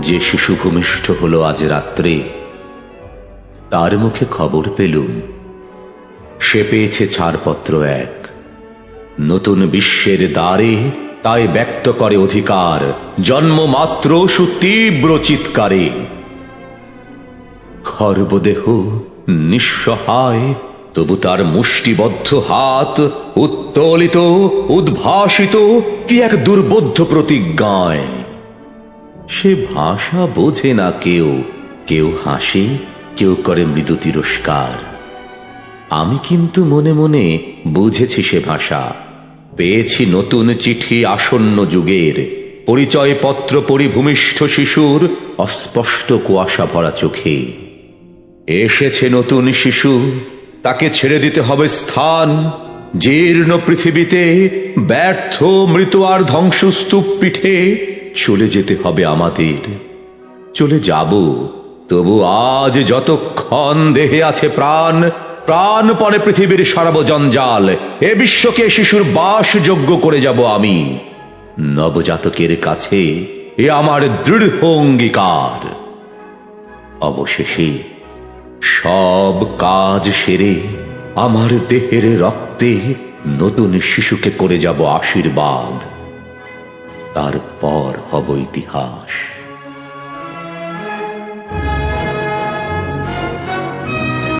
যে শিশু ভূমিষ্ঠ হলো আজ রাত্রে, তার মুখে খবর পেলুম সে পেয়েছে ছাড়পত্র এক। নতুন বিশ্বের দ্বারে তাই ব্যক্ত করে অধিকার, জন্মমাত্র সুতীব্র চিৎকারে। খর্বদেহ নিঃসহায়, তবু তার মুষ্টিবদ্ধ হাত উত্তোলিত উদ্ভাসিত কি এক দুর্বোধ্য প্রতিজ্ঞায়। সে ভাষা বোঝে না কেউ, কেউ হাসে, কেউ করে মৃদু তিরস্কার। আমি কিন্তু মনে মনে বুঝেছি সে ভাষা। পেয়েছি নতুন চিঠি আসন্ন যুগের, পরিচয়পত্র পরিভূমিষ্ঠ শিশুর অস্পষ্ট কুয়াশা ভরা চোখে। এসেছে নতুন শিশু, তাকে ছেড়ে দিতে হবে স্থান। জীর্ণ পৃথিবীতে ব্যর্থ মৃত আর ধ্বংসস্তূপ পিঠে চলে যেতে হবে আমাদের। চলে যাব, তবু আজ যতক্ষণ দেহে আছে প্রাণ, প্রাণপণে পৃথিবীর সর্বজঞ্জাল এ বিশ্বকে শিশুর বাসযোগ্য করে যাব আমি। নবজাতকের কাছে এ আমার দৃঢ় অঙ্গীকার। অবশেষে সব কাজ সেরে আমার দেহের রক্তে নতুন শিশুকে করে যাব আশীর্বাদ। তারপর হব ইতিহাস।